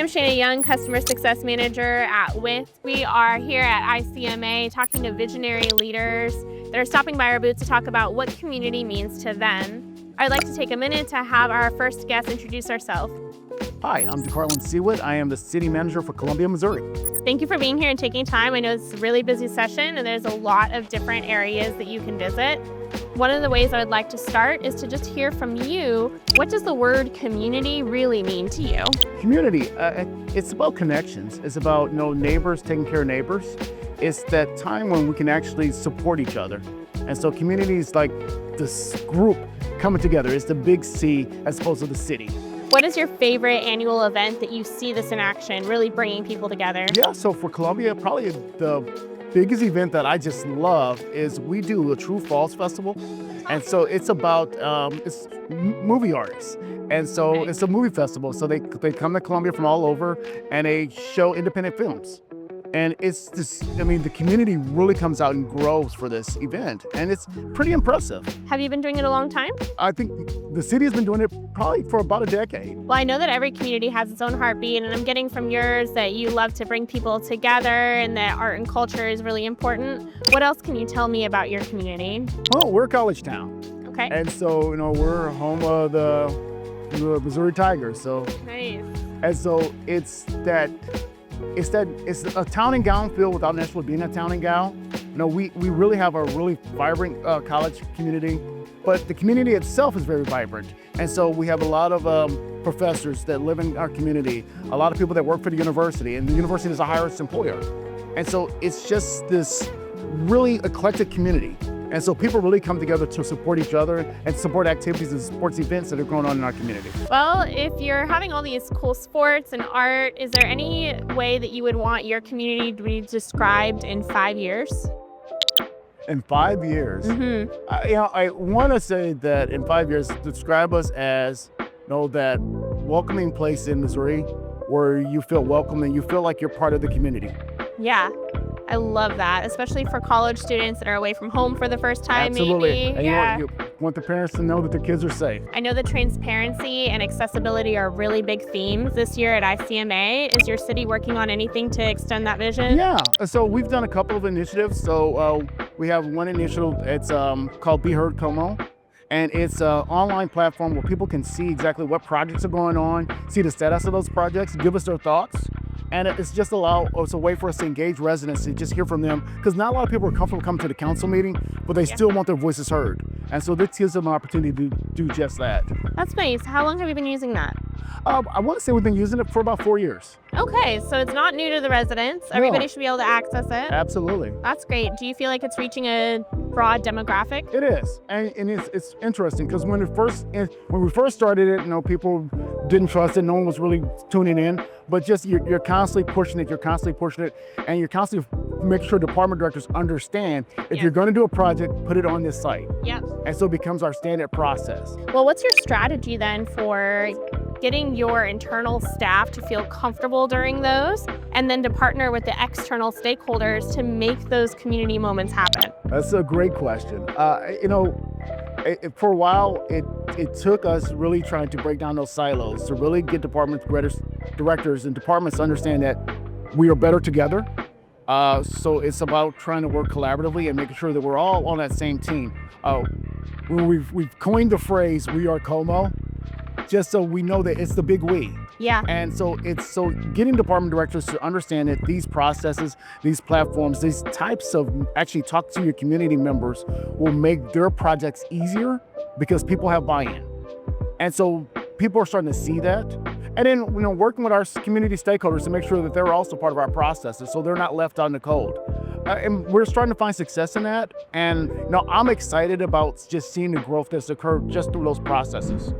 I'm Shana Young, Customer Success Manager at WITH. We are here at ICMA talking to visionary leaders that are stopping by our booth to talk about what community means to them. I'd like to take a minute to have our first guest introduce ourselves. Hi, I'm Seewood. I am the City Manager for Columbia, Missouri. Thank you for being here and taking time. I know it's a really busy session and there's a lot of different areas that you can visit. One of the ways I would like to start is to just hear from you. What does the word community really mean to you? Community, it's about connections. It's about neighbors taking care of neighbors. It's that time when we can actually support each other. And so community is like this group coming together. It's the big C as opposed to the city. What is your favorite annual event that you see this in action, really bringing people together? Yeah, so for Columbia, probably the biggest event that I just love is we do a True Falls Festival. And so it's about it's movie artists. And so It's a movie festival. So they come to Columbia from all over and they show independent films. And it's this, the community really comes out and grows for this event. And it's pretty impressive. Have you been doing it a long time? I think the city has been doing it probably for about a decade. Well, I know that every community has its own heartbeat, and I'm getting from yours that you love to bring people together and that art and culture is really important. What else can you tell me about your community? Well, we're a college town. Okay. And so, we're home of the Missouri Tigers. So, nice. And so it's a town and gown feel without necessarily being a town and gown. We really have a really vibrant college community, but the community itself is very vibrant. And so we have a lot of professors that live in our community, a lot of people that work for the university, and the university is a highest employer. And so it's just this really eclectic community. And so people really come together to support each other and support activities and sports events that are going on in our community. Well, if you're having all these cool sports and art, is there any way that you would want your community to be described in 5 years? In 5 years? Mm-hmm. I want to say that in 5 years, describe us as that welcoming place in Missouri where you feel welcome and you feel like you're part of the community. Yeah. I love that, especially for college students that are away from home for the first time. Absolutely. Maybe. And you want the parents to know that their kids are safe. I know that transparency and accessibility are really big themes this year at ICMA. Is your city working on anything to extend that vision? Yeah, so we've done a couple of initiatives. So we have one initiative, it's called BeHeardCoMo. And it's an online platform where people can see exactly what projects are going on, see the status of those projects, give us their thoughts. And it's a way for us to engage residents and just hear from them, because not a lot of people are comfortable coming to the council meeting, but they still want their voices heard. And so this gives them an opportunity to do just that. That's nice. How long have you been using that? I want to say we've been using it for about 4 years. Okay, so it's not new to the residents. Everybody should be able to access it. Absolutely. That's great. Do you feel like it's reaching a broad demographic? It is, and it's interesting because when we first started it, people didn't trust it. No one was really tuning in. But just you're constantly pushing it. And you're constantly making sure department directors understand if you're going to do a project, put it on this site. Yep. And so it becomes our standard process. Well, what's your strategy then for getting your internal staff to feel comfortable during those, and then to partner with the external stakeholders to make those community moments happen? That's a great question. For a while, it took us really trying to break down those silos to really get department directors and departments to understand that we are better together. So it's about trying to work collaboratively and making sure that we're all on that same team. We've coined the phrase "We are Como," just so we know that it's the big we. Yeah. And so getting department directors to understand that these processes, these platforms, these types of actually talk to your community members will make their projects easier because people have buy-in. And so people are starting to see that. And then, working with our community stakeholders to make sure that they're also part of our processes so they're not left out in the cold. And we're starting to find success in that. And I'm excited about just seeing the growth that's occurred just through those processes.